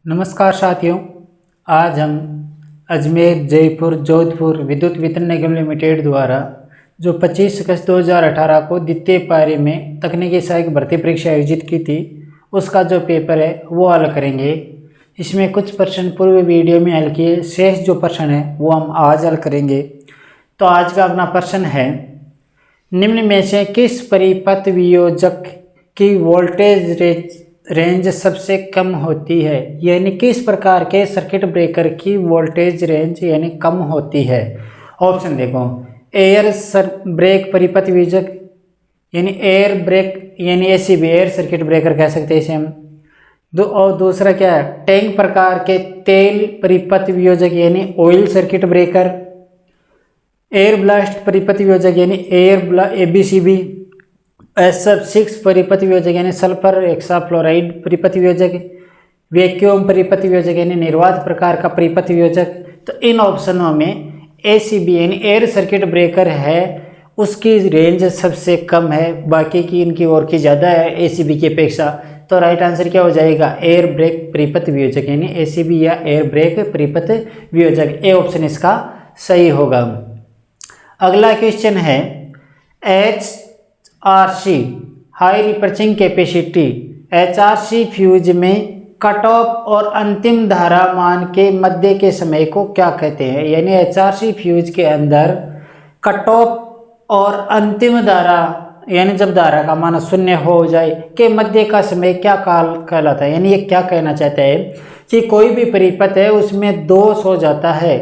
नमस्कार साथियों, आज हम अजमेर जयपुर जोधपुर विद्युत वितरण निगम लिमिटेड द्वारा जो 25 अगस्त 2018 को द्वितीय पारी में तकनीकी सहायक भर्ती परीक्षा आयोजित की थी उसका जो पेपर है वो हल करेंगे। इसमें कुछ प्रश्न पूर्व वीडियो में हल किए, शेष जो प्रश्न है वो हम आज हल करेंगे। तो आज का अपना प्रश्न है, निम्न में से किस परिपथ वियोजक की वोल्टेज रेंज सबसे कम होती है, यानी किस प्रकार के सर्किट ब्रेकर की वोल्टेज रेंज यानी कम होती है। ऑप्शन देखो, एयर ब्रेक परिपथ वियोजक यानी एयर ब्रेक यानी एसीबी एयर सर्किट ब्रेकर कह सकते हैं इसे हम। और दूसरा क्या है, टैंक प्रकार के तेल परिपथ वियोजक यानी oil circuit breaker. Air blast परिपथ वियोजक यानी एबीसीबी। SF6 परिपथ वियोजक यानी सल्फर हेक्साफ्लोराइड परिपथ वियोजक। वैक्यूम परिपथ वियोजक यानी निर्वात प्रकार का परिपथ वियोजक। तो इन ऑप्शनों में एसीबी यानी एयर सर्किट ब्रेकर है उसकी रेंज सबसे कम है, बाकी की इनकी और की ज़्यादा है एसीबी की अपेक्षा। तो राइट आंसर क्या हो जाएगा, एयर ब्रेक परिपथ वियोजक यानी एसीबी या एयर ब्रेक परिपथ वियोजक। ए ऑप्शन इसका सही होगा। अगला क्वेश्चन है, HRC high rupturing capacity HRC fuse में कट ऑफ और अंतिम धारा मान के मध्य के समय को क्या कहते हैं, यानी HRC फ्यूज के अंदर कट ऑफ और अंतिम धारा यानी जब धारा का मान 0 हो जाए के मध्य का समय क्या काल कहलाता है। यानी ये क्या कहना चाहता है कि कोई भी परिपथ है उसमें दोष हो जाता है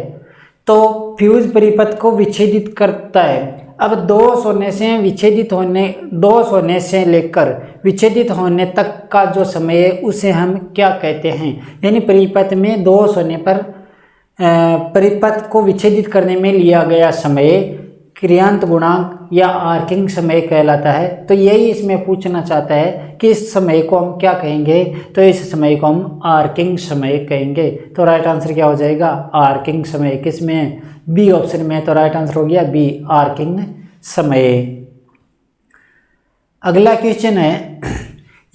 तो फ्यूज परिपथ को विच्छेदित करता है। अब दोष होने से लेकर विच्छेदित होने तक का जो समय है उसे हम क्या कहते हैं, यानी परिपथ में दोष होने पर परिपथ को विच्छेदित करने में लिया गया समय क्रियांत गुणांक या आर्किंग समय कहलाता है। तो यही इसमें पूछना चाहता है कि इस समय को हम क्या कहेंगे, तो इस समय को हम आर्किंग समय कहेंगे। तो राइट आंसर क्या हो जाएगा, आर्किंग समय। किस में, बी ऑप्शन में। तो राइट आंसर हो गया बी, आर्किंग समय। अगला क्वेश्चन है,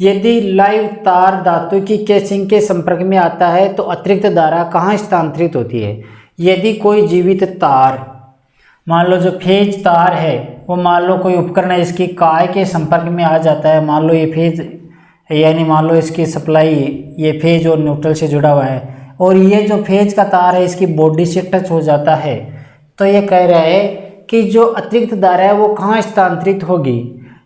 यदि लाइव तार धातु की केसिंग के संपर्क में आता है तो अतिरिक्त धारा कहाँ स्थानांतरित होती है। यदि कोई जीवित तार, मान लो जो फेज तार है वो मान लो कोई उपकरण है इसकी काय के संपर्क में आ जाता है, मान लो ये फेज यानी मान लो इसकी सप्लाई ये फेज और न्यूट्रल से जुड़ा हुआ है और ये जो फेज का तार है इसकी बॉडी से टच हो जाता है, तो ये कह रहा है कि जो अतिरिक्त धारा है वो कहाँ स्थानांतरित होगी।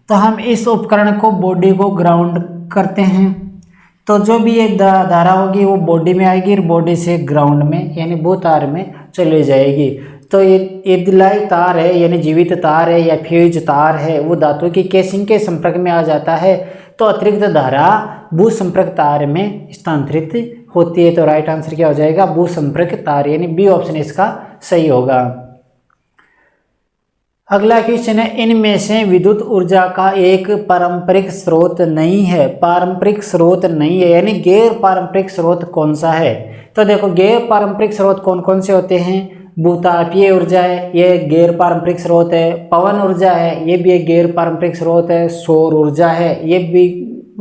तो हम इस उपकरण को बॉडी को ग्राउंड करते हैं, तो जो भी एक धारा होगी वो बॉडी में आएगी और बॉडी से ग्राउंड में यानी वो तार में चली जाएगी। तो ये लाइव तार है यानी जीवित तार है या फ्यूज तार है वो धातु की केसिंग के संपर्क में आ जाता है तो अतिरिक्त धारा भू संपर्क तार में स्थानांतरित होती है। तो राइट आंसर क्या हो जाएगा, भू संपर्क तार, यानी बी ऑप्शन इसका सही होगा। अगला क्वेश्चन है, इनमें से विद्युत ऊर्जा का एक पारंपरिक स्रोत नहीं है। पारंपरिक स्रोत नहीं है यानी गैर पारंपरिक स्रोत कौन सा है। तो देखो गैर पारंपरिक स्रोत कौन कौन से होते हैं, भूतापीय ऊर्जा है ये गैर पारंपरिक स्रोत है, पवन ऊर्जा है ये भी एक गैर पारंपरिक स्रोत है, सौर ऊर्जा है ये भी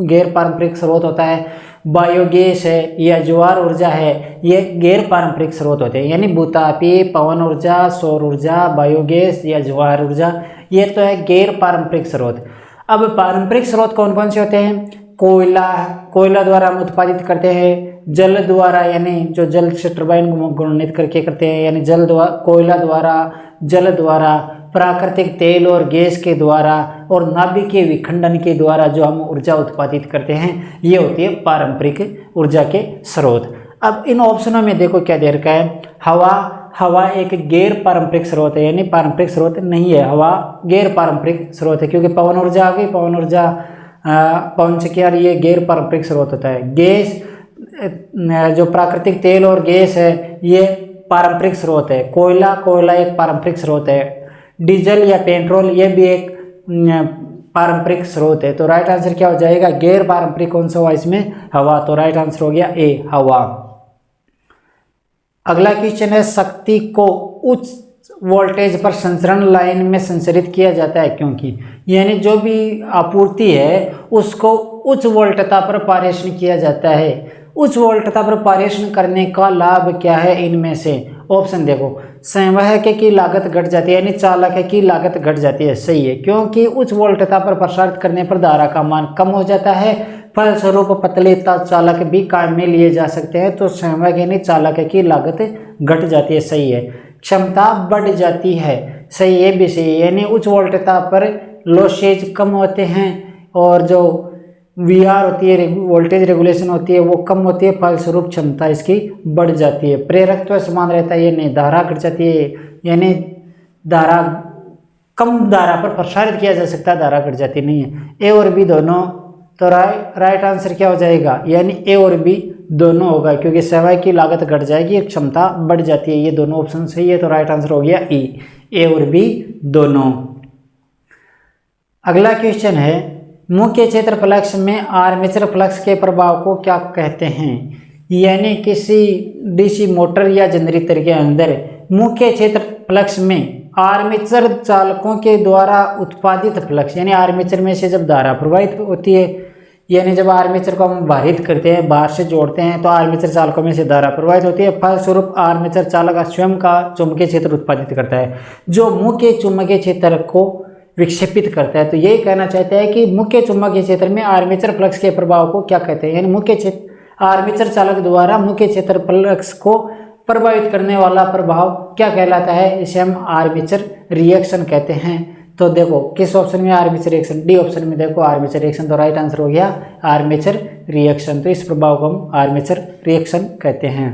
गैर पारंपरिक स्रोत होता है, बायोगैस है या ज्वार ऊर्जा है ये गैर पारंपरिक स्रोत होते हैं। यानी भूतापीय, पवन ऊर्जा, सौर ऊर्जा, बायोगैस या ज्वार ऊर्जा ये तो है गैर पारंपरिक स्रोत। अब पारंपरिक स्रोत कौन कौन से होते हैं, कोयला द्वारा हम उत्पादित करते हैं, जल द्वारा यानी जो जल से टरबाइन गुणित करके करते हैं यानी कोयला द्वारा, जल द्वारा, प्राकृतिक तेल और गैस के द्वारा और नाभिकीय विखंडन के द्वारा जो हम ऊर्जा उत्पादित करते हैं ये होती है पारंपरिक ऊर्जा के स्रोत। अब इन ऑप्शनों में देखो क्या दे रखा है, हवा एक गैर पारंपरिक स्रोत है यानी पारंपरिक स्रोत नहीं है, हवा गैर पारंपरिक स्रोत है क्योंकि पवन ऊर्जा आ गई, पवन ऊर्जा पवन चक्की ये गैर पारंपरिक स्रोत होता है। गैस जो प्राकृतिक तेल और गैस है ये पारंपरिक स्रोत है, कोयला एक पारंपरिक स्रोत है, डीजल या पेट्रोल ये भी एक पारंपरिक स्रोत है। तो राइट आंसर क्या हो जाएगा, गैर पारंपरिक कौन सा हुआ इसमें, हवा। तो राइट आंसर हो गया ए, हवा। अगला क्वेश्चन है, शक्ति को उच्च वोल्टेज पर संचरण लाइन में संचरित किया जाता है क्योंकि, यानी जो भी आपूर्ति है उसको उच्च वोल्टता पर पारेषण किया जाता है उच्च वोल्टता पर ऑपरेशन करने का लाभ क्या है इनमें से? ऑप्शन देखो, संवाहक की लागत घट जाती है, यानी चालक की लागत घट जाती है। सही है, क्योंकि उच्च वोल्टता पर प्रसारित करने पर धारा का मान कम हो जाता है, फलस्वरूप पतले चालक भी काम में लिए जा सकते हैं, तो संवाहक यानी चालक की लागत घट जाती है। सही है। क्षमता बढ़ जाती है। सही है, भी सही है, यानी उच्च वोल्टता पर लॉसेज कम होते हैं और जो VR होती है, वोल्टेज रेगुलेशन होती है, वो कम होती है, फलस्वरूप क्षमता इसकी बढ़ जाती है। प्रेरकत्व समान रहता है, यानी धारा घट जाती है, यानी धारा कम धारा पर प्रसारित किया जा सकता है, धारा घट जाती नहीं है। ए और बी दोनों, तो राइट आंसर क्या हो जाएगा? यानी ए और बी दोनों होगा, क्योंकि सेवा की लागत घट जाएगी, क्षमता बढ़ जाती है। ये दोनों ऑप्शन सही है, तो राइट आंसर हो गया ई, ए और बी दोनों। अगला क्वेश्चन है, मुख्य क्षेत्र फ्लक्स में आर्मेचर फ्लक्स के प्रभाव को क्या कहते हैं? यानी किसी डीसी मोटर या जनरेटर के अंदर मुख्य क्षेत्र फ्लक्स में आर्मेचर चालकों के द्वारा उत्पादित फ्लक्स, यानी आर्मेचर में से जब धारा प्रवाहित होती है, यानी जब आर्मेचर को हम बाधित करते हैं, बाहर से जोड़ते हैं, तो आर्मेचर चालकों में से धारा प्रवाहित होती है, फलस्वरूप आर्मेचर चालक स्वयं का चुंबकीय क्षेत्र उत्पादित करता है, जो मुख्य चुंबकीय क्षेत्र को विक्षेपित करता है। तो यही कहना चाहते हैं कि मुख्य चुंबकीय क्षेत्र में आर्मेचर फ्लक्स के प्रभाव को क्या कहते हैं? यानी मुख्य क्षेत्र आर्मेचर चालक द्वारा मुख्य क्षेत्र फ्लक्स को प्रभावित करने वाला प्रभाव क्या कहलाता है? इसे हम आर्मेचर रिएक्शन कहते हैं। तो देखो किस ऑप्शन में आर्मेचर रिएक्शन? डी ऑप्शन में देखो आर्मेचर रिएक्शन, तो राइट आंसर हो गया आर्मेचर रिएक्शन। तो इस प्रभाव को हम आर्मेचर रिएक्शन कहते हैं।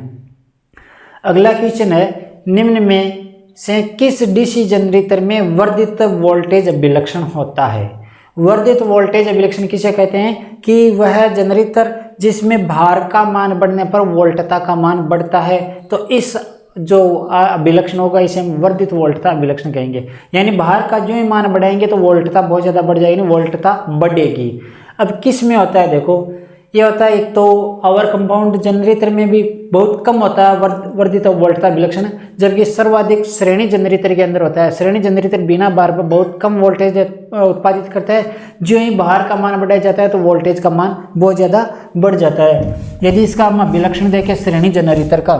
अगला क्वेश्चन है, निम्न में से किस डीसी जनरेटर में वर्धित वोल्टेज अभिलक्षण होता है? वर्धित वोल्टेज अभिलक्षण किसे कहते हैं? कि वह जनरेटर जिसमें भार का मान बढ़ने पर वोल्टता का मान बढ़ता है, तो इस जो अभिलक्षण होगा इसे हम वर्धित वोल्टता अभिलक्षण कहेंगे। यानी भार का जो ही मान बढ़ाएंगे तो वोल्टता बहुत ज़्यादा बढ़ जाएगी, वोल्टता बढ़ेगी। अब किस में होता है? देखो ये होता है, एक तो आवर कंपाउंड जनरेटर में भी बहुत कम होता है वर्धित वोल्टता अभिलक्षण, जबकि सर्वाधिक श्रेणी जनरेटर के अंदर होता है। श्रेणी जनरेटर बिना भार पर बहुत कम वोल्टेज उत्पादित करता है, जो ही भार का मान बढ़ाया जाता है तो वोल्टेज का मान बहुत ज़्यादा बढ़ जाता है। यदि इसका हम अभिलक्षण देखें श्रेणी जनरेटर का,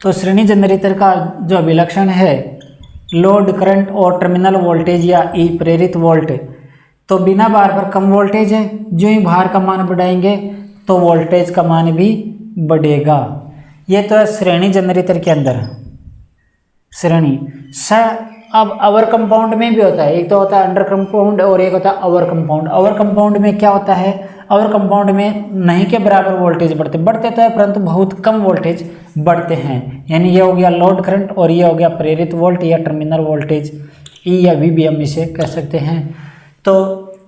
तो श्रेणी जनरेटर का जो अभिलक्षण है, लोड करंट और टर्मिनल वोल्टेज या ई प्रेरित वोल्ट, तो बिना भार पर कम वोल्टेज है, जो ही भार का मान बढ़ाएंगे तो वोल्टेज का मान भी बढ़ेगा। ये तो है श्रेणी जनरेटर के अंदर श्रेणी। अब अवर कंपाउंड में भी होता है, एक तो होता है अंडर कंपाउंड और एक होता है अवर कंपाउंड। अवर कंपाउंड में क्या होता है? अवर कंपाउंड में नहीं के बराबर वोल्टेज बढ़ते तो है, परंतु बहुत कम वोल्टेज बढ़ते हैं। यानी ये हो गया लोड करंट और ये हो गया प्रेरित वोल्ट या टर्मिनल वोल्टेज, ई या वी भी हम इसे कह सकते हैं। तो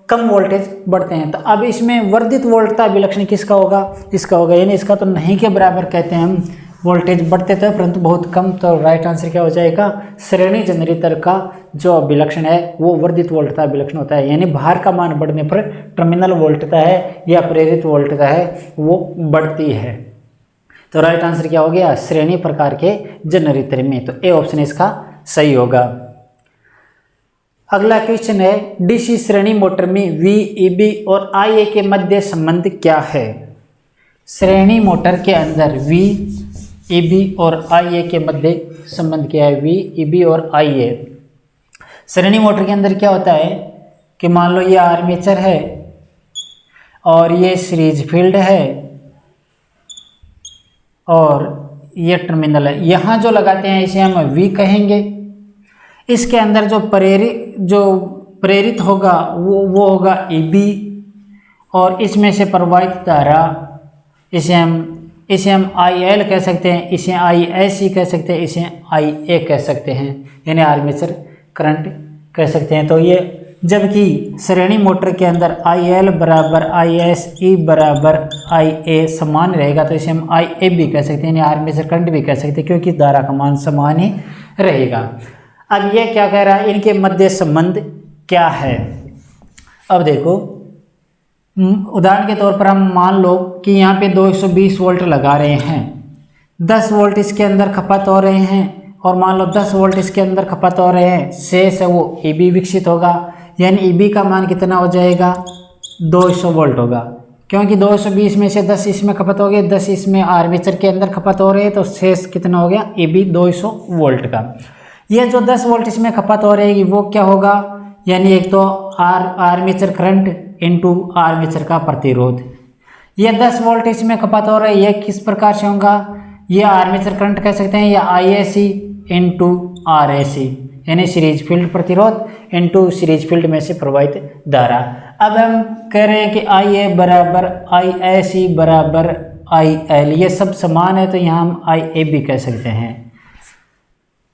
कम वोल्टेज बढ़ते हैं। तो अब इसमें वर्धित वोल्टता अभिलक्षण किसका होगा? इसका होगा, यानी इसका तो नहीं के बराबर कहते हैं हम, वोल्टेज बढ़ते थे परंतु बहुत कम। तो राइट आंसर क्या हो जाएगा? श्रेणी जनरेटर का जो अभिलक्षण है वो वर्धित वोल्टता अभिलक्षण होता है, यानी भार का मान बढ़ने पर टर्मिनल वोल्टता है या प्रेरित वोल्टता है वो बढ़ती है। तो राइट आंसर क्या हो गया? श्रेणी प्रकार के जनरेटर में। तो ए ऑप्शन इसका सही होगा। अगला क्वेश्चन है, डीसी श्रेणी मोटर में VEB और IA के मध्य संबंध क्या है? श्रेणी मोटर के अंदर VEB और IA के मध्य संबंध क्या है? VEB और IA श्रेणी मोटर के अंदर क्या होता है कि मान लो ये आर्मेचर है और ये सीरीज फील्ड है और ये टर्मिनल है। यहाँ जो लगाते हैं इसे हम V कहेंगे। इसके अंदर जो प्रेरित होगा वो होगा EB और इसमें से प्रवाहित धारा इसे हम IL कह सकते हैं, इसे ISC कह सकते हैं, इसे IA कह सकते हैं, यानी आर्मेचर करंट कह सकते हैं। तो ये जबकि श्रेणी मोटर के अंदर IL बराबर ISE बराबर IA समान रहेगा, तो इसे हम IA भी कह सकते हैं, यानी आर्मेचर करंट भी कह सकते हैं, क्योंकि धारा का मान समान ही रहेगा। अब ये क्या कह रहा है, इनके मध्य संबंध क्या है? अब देखो उदाहरण के तौर पर हम मान लो कि यहाँ पे 220 वोल्ट लगा रहे हैं, 10 वोल्ट इसके अंदर खपत हो रहे हैं और मान लो 10 वोल्ट इसके अंदर खपत हो रहे हैं, शेष है वो EB विकसित होगा, यानी EB का मान कितना हो जाएगा? 200 वोल्ट होगा। क्योंकि 220 में से 10 इसमें खपत हो गए, 10 इसमें आर्मेचर के अंदर खपत हो रहे हैं, तो शेष कितना हो गया AB 200 वोल्ट का। ये जो 10 वोल्ट इसमें खपत हो रहेगी वो क्या होगा, यानी एक तो आर्मेचर करंट इनटू आर्मेचर का प्रतिरोध। ये 10 वोल्ट इसमें खपत हो रहा है, ये किस प्रकार से होगा, ये आर्मेचर करंट कह सकते हैं, या IAC इनटू RAC, यानी सीरीज फील्ड प्रतिरोध इनटू सीरीज फील्ड में से प्रवाहित धारा। अब हम कह रहे हैं कि IA बराबर IAC बराबर IL, ये सब समान है तो यहाँ हम IAB कह सकते हैं।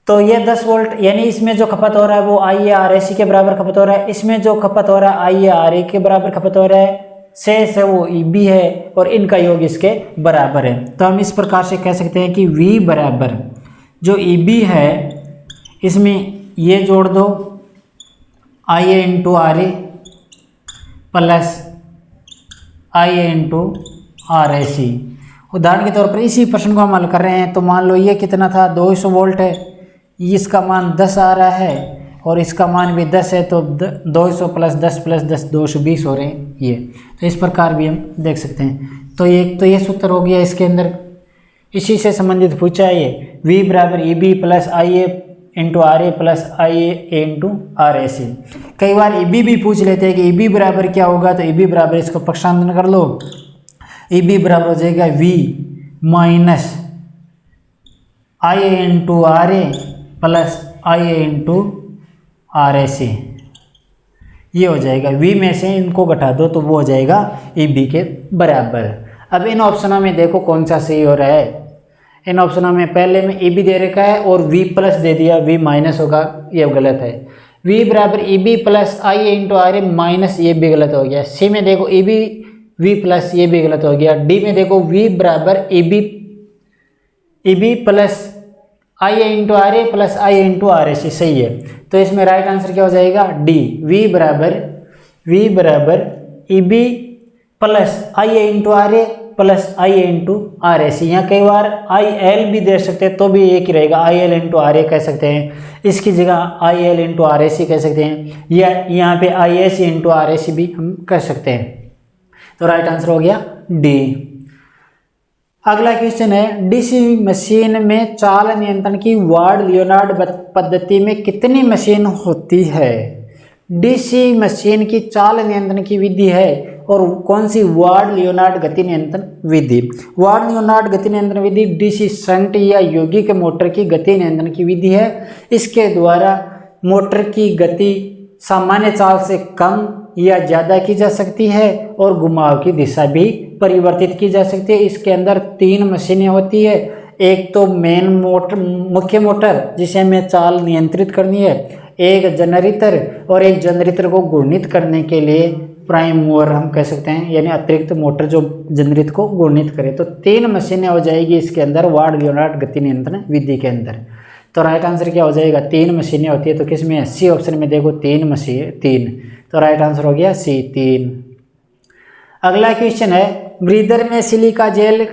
तो ये 10 वोल्ट यानी इसमें जो खपत हो रहा है वो IARAC के बराबर खपत हो रहा है, इसमें जो खपत हो रहा है IARA के बराबर खपत हो रहा है, शेष है वो EB है और इनका योग इसके बराबर है। तो हम इस प्रकार से कह सकते हैं कि V बराबर जो EB है इसमें ये जोड़ दो IA into RA plus IA into RAC। उदाहरण के तौर पर इसी प्रश्न को हम हल कर रहे हैं, तो मान लो ये कितना था 200 वोल्ट है, इसका मान 10 आ रहा है और इसका मान भी 10 है, तो 200 प्लस 10 220 हो रहे हैं ये। तो इस प्रकार भी हम देख सकते हैं। तो ये सूत्र हो गया इसके अंदर, इसी से संबंधित पूछा है ये V बराबर EB plus IA into RA plus IA into RAC। कई बार EB भी पूछ लेते हैं कि EB बराबर क्या होगा, तो EB बराबर इसको पक्षांतरण कर लो, EB बराबर हो जाएगा V minus IA into RA plus IA into RAC, ये हो जाएगा। V में से इनको घटा दो तो वो हो जाएगा EB के बराबर। अब इन ऑप्शनों में देखो कौन सा सही हो रहा है। इन ऑप्शनों में पहले में EB दे रखा है और V प्लस दे दिया, V माइनस होगा, ये गलत है। V बराबर EB plus IA into RA minus, ये भी गलत हो गया। C में देखो EB V प्लस, ये भी गलत हो गया। D में देखो V बराबर EB plus IA into RA plus IA into RAC, सही है। तो इसमें राइट आंसर क्या हो जाएगा D, V बराबर EB plus IA into RA plus IA into RAC। यहाँ कई बार IL भी दे सकते हैं तो भी एक ही रहेगा, IL इंटू RA कह सकते हैं, इसकी जगह IL इंटू RAC कह सकते हैं, या यहाँ पे IAC इंटू RAC भी हम कह सकते हैं। तो राइट आंसर हो गया D। अगला क्वेश्चन है, डीसी मशीन में चाल नियंत्रण की वार्ड लियोनार्ड पद्धति में कितनी मशीन होती है। डीसी मशीन की चाल नियंत्रण की विधि है और कौन सी, वार्ड लियोनार्ड गति नियंत्रण विधि। वार्ड लियोनार्ड गति नियंत्रण विधि डीसी शंट या यौगिक मोटर की गति नियंत्रण की विधि है। इसके द्वारा मोटर की गति सामान्य चाल से कम या ज़्यादा की जा सकती है और घुमाव की दिशा भी परिवर्तित की जा सकती है। इसके अंदर 3 मशीनें होती है, एक तो मेन मोटर, मुख्य मोटर जिसे हमें चाल नियंत्रित करनी है, एक जनरेटर और एक जनरेटर को घूर्णित करने के लिए प्राइम मूवर हम कह सकते हैं, यानी अतिरिक्त मोटर जो जनरेटर को घूर्णित करे। तो 3 मशीनें हो जाएगी इसके अंदर वार्ड लियोनार्ड गति नियंत्रण विधि के अंदर। तो राइट आंसर क्या हो जाएगा, 3 मशीनें होती है। तो किस में, सी ऑप्शन में देखो 3 मशीन 3, तो राइट आंसर हो गया सी 3। अगला क्वेश्चन है, ब्रीदर में सिलिका जेल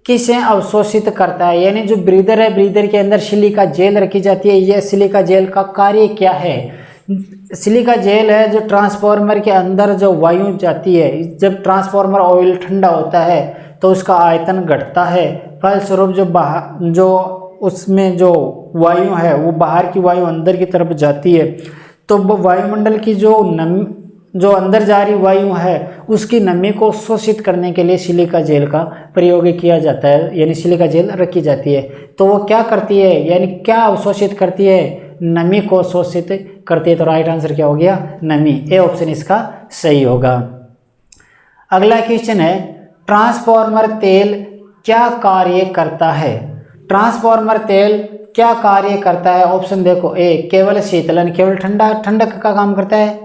किसे अवशोषित करता है। यानी जो ब्रीदर है, ब्रीदर के अंदर सिलिका जेल रखी जाती है, यह सिलिका जेल का कार्य क्या है। सिलिका जेल है जो ट्रांसफार्मर के अंदर जो वायु जाती है, जब ट्रांसफार्मर ऑयल ठंडा होता है तो उसका आयतन घटता है, फलस्वरूप जो उसमें जो वायु है वो बाहर की वायु अंदर की तरफ जाती है। तो वायुमंडल की जो अंदर जा रही वायु है उसकी नमी को शोषित करने के लिए सिलिका जेल का प्रयोग किया जाता है, यानी सिलिका जेल रखी जाती है। तो वो क्या करती है, यानी क्या अवशोषित करती है, नमी को शोषित करती है। तो राइट आंसर क्या हो गया, नमी, ए ऑप्शन इसका सही होगा। अगला क्वेश्चन है, ट्रांसफार्मर तेल क्या कार्य करता है। ट्रांसफार्मर तेल क्या कार्य करता है, ऑप्शन देखो, ए केवल शीतलन, केवल ठंडक का काम करता है।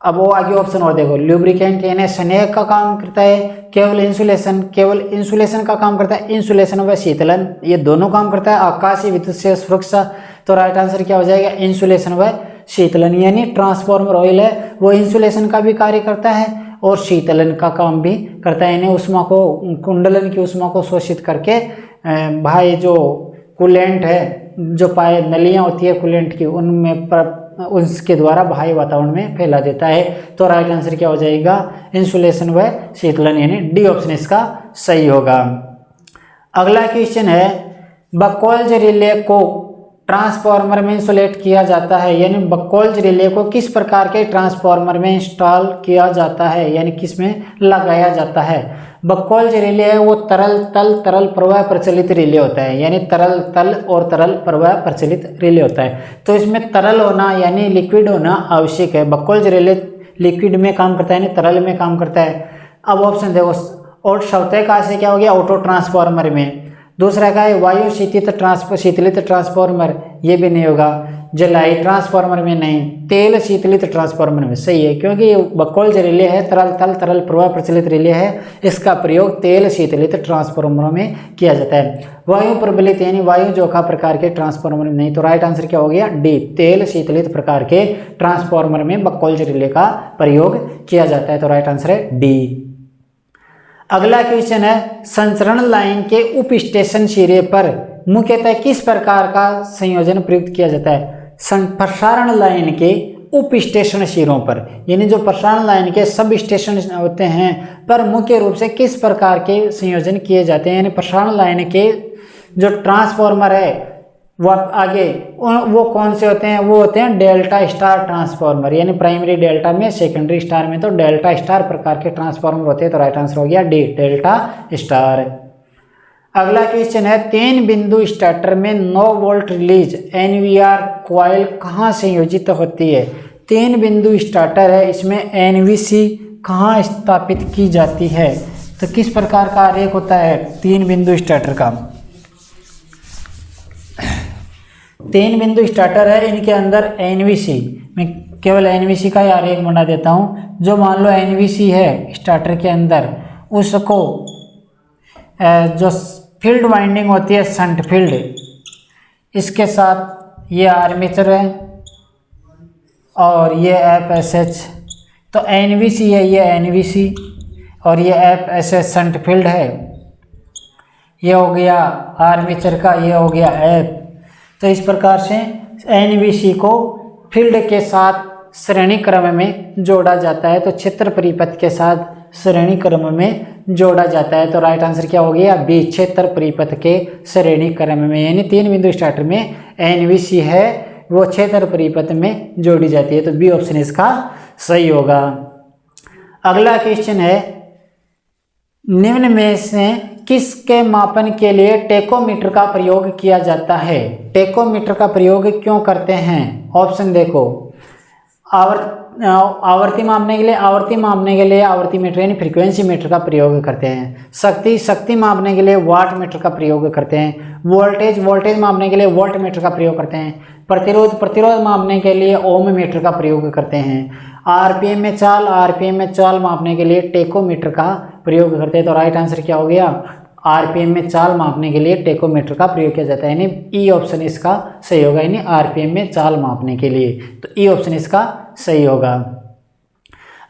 अब वो आगे ऑप्शन और देखो, ल्यूब्रिकेंट यानी स्नेहक का काम करता है, केवल इंसुलेशन का काम करता है, इंसुलेशन व शीतलन ये दोनों काम करता है, आकाशीय विद्युत से सुरक्षा। तो राइट आंसर क्या हो जाएगा, इंसुलेशन व शीतलन। यानी ट्रांसफार्मर ऑयल है वो इंसुलेशन का भी कार्य करता है और शीतलन का काम भी करता है, यानी उष्मा को, कुंडलन की उष्मा को शोषित करके भाई जो कूलेंट है, जो नलियाँ होती है कूलेंट की, उनमें उसके द्वारा बाह्य वातावरण में फैला देता है। तो राइट आंसर क्या हो जाएगा, इंसुलेशन व शीतलन, यानी डी ऑप्शन इसका सही होगा। अगला क्वेश्चन है, बकौल्ज रिले को ट्रांसफार्मर में इंसुलेट किया जाता है, यानी बकौल्ज रिले को किस प्रकार के ट्रांसफार्मर में इंस्टॉल किया जाता है, यानी किस में लगाया जाता है। बकौल्ज रिले है वो तरल प्रवाह प्रचलित रिले होता है, यानी तरल तल और तरल प्रवाह प्रचलित रिले होता है। तो इसमें तरल होना यानी लिक्विड होना आवश्यक है। बकौल्ज रिले लिक्विड में काम करता है, यानी तरल में काम करता है। अब ऑप्शन देखो, और चौथे का से क्या हो गया, ऑटो ट्रांसफार्मर में। दूसरा का है वायु शीतलित ट्रांसफार्मर, ये भी नहीं होगा। जलाई ट्रांसफार्मर में नहीं, तेल शीतलित ट्रांसफार्मर में सही है, क्योंकि ये बकौल्ज रिले है, तरल प्रवाह प्रचलित रिले है, इसका प्रयोग तेल शीतलित ट्रांसफार्मरों में किया जाता है। वायु प्रबलित यानी वायु जोखा प्रकार के ट्रांसफार्मर में नहीं। तो राइट आंसर क्या हो गया, डी, तेल शीतलित प्रकार के ट्रांसफार्मर में बकौल्ज रिले का प्रयोग किया जाता है। तो राइट आंसर है डी। अगला क्वेश्चन है, संचरण लाइन के उप स्टेशन सिरे पर मुख्यतः किस प्रकार का संयोजन प्रयुक्त किया जाता है। प्रसारण लाइन के उप स्टेशन सिरों पर, यानी जो प्रसारण लाइन के सब स्टेशन होते हैं पर मुख्य रूप से किस प्रकार के संयोजन किए जाते हैं, यानी प्रसारण लाइन के जो ट्रांसफार्मर है वो आगे वो कौन से होते हैं, वो होते हैं डेल्टा स्टार ट्रांसफार्मर, यानी प्राइमरी डेल्टा में, सेकेंडरी स्टार में। तो डेल्टा स्टार प्रकार के ट्रांसफार्मर होते हैं। तो राइट आंसर हो गया डी, डेल्टा स्टार। अगला क्वेश्चन है, 3 बिंदु स्टार्टर में 9 वोल्ट रिलीज एनवीआर कॉइल कहाँ संयोजित होती है। 3 बिंदु स्टार्टर है, इसमें एनवीसी कहाँ स्थापित की जाती है। तो किस प्रकार का आरेख होता है 3 बिंदु स्टार्टर का। 3 बिंदु स्टार्टर है, इनके अंदर एनवीसी, मैं केवल एनवीसी का ही आरेख बना देता हूँ। जो मान लो एनवीसी है स्टार्टर के अंदर, उसको जो फील्ड वाइंडिंग होती है शंट फील्ड, इसके साथ ये आर्मेचर है और ये FSH। तो एनवीसी है, ये एनवीसी और ये FSH शंट फील्ड है, ये हो गया आर्मेचर का, ये हो गया F। तो इस प्रकार से एनवीसी को फील्ड के साथ श्रेणी क्रम में जोड़ा जाता है। तो क्षेत्र परिपथ के साथ श्रेणी क्रम में जोड़ा जाता है। तो राइट आंसर क्या हो गया, बी, क्षेत्र परिपथ के श्रेणी क्रम में, यानी 3 बिंदु स्टार्टर में एनवीसी है वो क्षेत्र परिपथ में जोड़ी जाती है। तो बी ऑप्शन इसका सही होगा। अगला क्वेश्चन है, निम्न में से किसके मापन के लिए टेकोमीटर का प्रयोग किया जाता है। टेकोमीटर का प्रयोग क्यों करते हैं। ऑप्शन देखो, आवर्ती मापने के लिए आवर्ती मीटर यानी फ्रीक्वेंसी मीटर का प्रयोग करते हैं। शक्ति मापने के लिए वाट मीटर का प्रयोग करते हैं। वोल्टेज मापने के लिए वोल्ट मीटर का प्रयोग करते हैं। प्रतिरोध मापने के लिए ओम मीटर का प्रयोग करते हैं। आरपीएम में चाल मापने के लिए टेकोमीटर का प्रयोग करते हैं। तो राइट आंसर क्या हो गया, आरपीएम में चाल मापने के लिए टेकोमीटर का प्रयोग किया जाता है, यानी ई ऑप्शन इसका सही होगा, यानी आरपीएम में चाल मापने के लिए। तो ई ऑप्शन इसका सही होगा।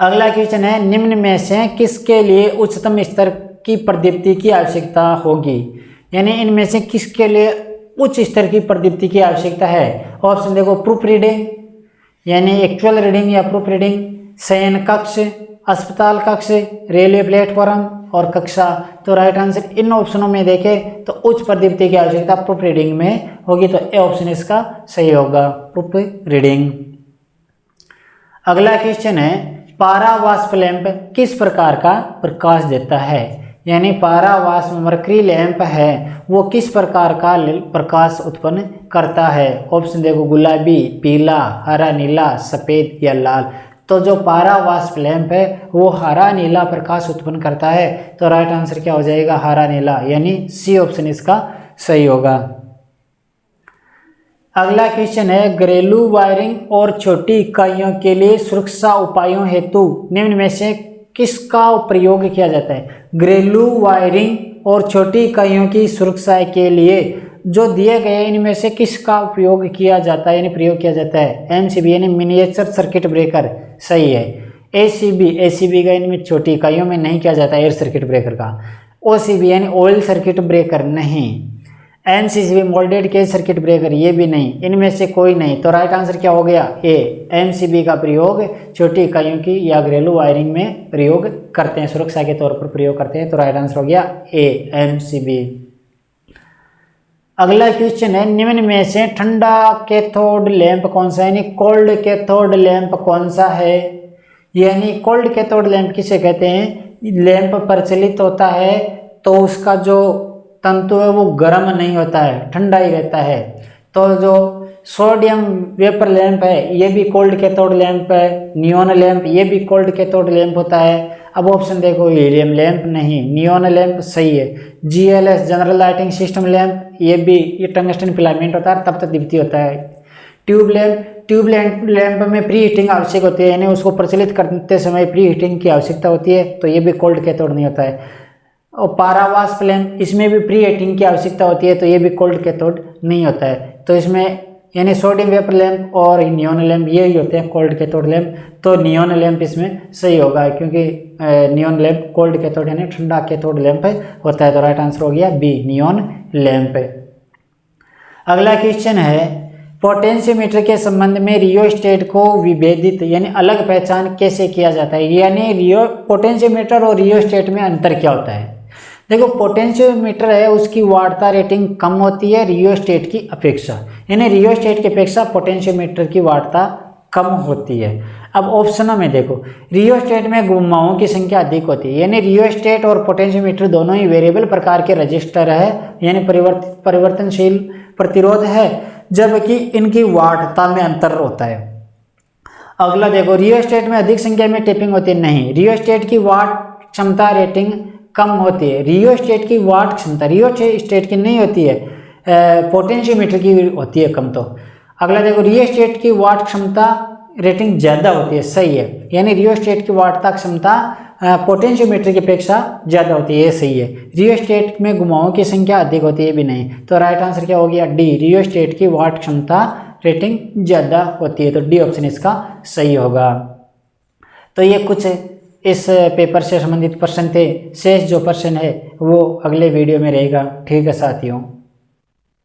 अगला क्वेश्चन है, निम्न में से किसके लिए उच्चतम स्तर की प्रदीप्ति की आवश्यकता होगी, यानी इनमें से किसके लिए उच्च स्तर की प्रदीप्ति की आवश्यकता है। ऑप्शन देखो, प्रूफ रीडिंग यानी एक्चुअल रीडिंग या प्रूफ रीडिंग, शयन कक्ष, अस्पताल कक्ष, रेलवे प्लेटफॉर्म और कक्षा। तो राइट आंसर इन ऑप्शनों में देखें तो उच्च प्रदीप्ति की आवश्यकता प्रूफ रीडिंग में होगी। तो ए ऑप्शन इसका सही होगा, प्रूफ रीडिंग। अगला क्वेश्चन है, पारावास्प लैंप किस प्रकार का प्रकाश देता है, यानी पारावास्प मरकरी लैंप है वो किस प्रकार का प्रकाश उत्पन्न करता है। ऑप्शन देखो, गुलाबी, पीला, हरा, नीला, सफ़ेद या लाल। तो जो पारावास्प लैंप है वो हरा नीला प्रकाश उत्पन्न करता है। तो राइट आंसर क्या हो जाएगा, हरा नीला, यानी सी ऑप्शन इसका सही होगा। अगला क्वेश्चन है, घरेलू वायरिंग और छोटी इकाइयों के लिए सुरक्षा उपायों हेतु निम्न में से किसका प्रयोग किया जाता है। घरेलू वायरिंग और छोटी इकाइयों की सुरक्षा के लिए जो दिए गए इनमें से किसका उपयोग किया जाता है, यानी प्रयोग किया जाता है। एमसीबी यानी मिनिएचर सर्किट ब्रेकर सही है। एसीबी का इनमें छोटी इकाइयों में नहीं किया जाता एयर सर्किट ब्रेकर का। ओसीबी यानी ऑयल सर्किट ब्रेकर नहीं। MCB moulded case circuit breaker, ये भी नहीं, इनमें से कोई नहीं। तो राइट आंसर क्या हो गया? ए, एमसीबी का प्रयोग छोटी इकाइयों की या घरेलू वायरिंग में प्रयोग करते हैं, सुरक्षा के तौर पर प्रयोग करते हैं। तो राइट आंसर हो गया ए, एमसीबी। अगला क्वेश्चन है, निम्न में से ठंडा कैथोड लैंप कौन सा है, यानी कोल्ड कैथोड लैंप कौन सा है? यानी कोल्ड कैथोड लैंप किसे कहते हैं? लैंप प्रचलित होता है तो उसका जो तंतु है वो गर्म नहीं होता है, ठंडा ही रहता है। तो जो सोडियम वेपर लैंप है ये भी कोल्ड कैथोड लैंप है, नियॉन लैंप ये भी कोल्ड कैथोड लैंप होता है। अब ऑप्शन देखो, हीलियम लैंप नहीं, नियॉन लैंप सही है। GLS general lighting system lamp ये भी, ये टंगस्टन फिलामेंट होता है, तब तक दीप्ति होता है। ट्यूब लैंप में प्री हीटिंग आवश्यक होती है, यानी उसको प्रचलित करते समय प्री हीटिंग की आवश्यकता होती है, तो ये भी कोल्ड कैथोड नहीं होता है। और पारावास्प लैंप, इसमें भी प्री हीटिंग की आवश्यकता होती है, तो ये भी कोल्ड कैथोड नहीं होता है। तो इसमें यानी सोडियम वेपर लैंप और नियॉन लैंप ये ही होते हैं कोल्ड कैथोड लैंप। तो नियॉन लैंप इसमें सही होगा, क्योंकि नियॉन लैंप कोल्ड कैथोड यानी ठंडा कैथोड लैंप होता है। तो राइट आंसर हो गया बी, नियॉन लैंप। अगला क्वेश्चन है, पोटेंशियोमीटर के संबंध में रियोस्टेट को विभेदित यानी अलग पहचान कैसे किया जाता है? यानी पोटेंशियोमीटर और रियोस्टेट में अंतर क्या होता है? देखो, पोटेंशियोमीटर है उसकी वार्ता रेटिंग कम होती है रियोस्टेट की अपेक्षा, यानी रियोस्टेट की अपेक्षा पोटेंशियोमीटर की वार्ता कम होती है। अब ऑप्शनों में देखो, रियोस्टेट में घुमावों की संख्या अधिक होती है, यानी रियोस्टेट और पोटेंशियोमीटर दोनों ही वेरिएबल प्रकार के रजिस्टर है, यानी परिवर्तनशील प्रतिरोध है, जबकि इनकी वार्ता में अंतर होता है। अगला देखो, रियोस्टेट में अधिक संख्या में टेपिंग होती है, नहीं, रियोस्टेट की वाट क्षमता रेटिंग कम होती है। रियोस्टेट की वाट क्षमता रियोस्टेट की नहीं होती है, पोटेंशियोमीटर की होती है कम। तो अगला देखो, रियोस्टेट की वाट क्षमता रेटिंग ज़्यादा होती है, सही है, यानी रियोस्टेट की वार्ता क्षमता पोटेंशियोमीटर की अपेक्षा ज़्यादा होती है, ये सही है। रियोस्टेट में घुमावों की संख्या अधिक होती है, भी नहीं। तो राइट आंसर क्या हो गया? डी, रियोस्टेट की वाट क्षमता रेटिंग ज़्यादा होती है। तो डी ऑप्शन इसका सही होगा। तो ये कुछ इस पेपर से संबंधित प्रश्न थे। शेष जो प्रश्न है वो अगले वीडियो में रहेगा। ठीक है साथियों।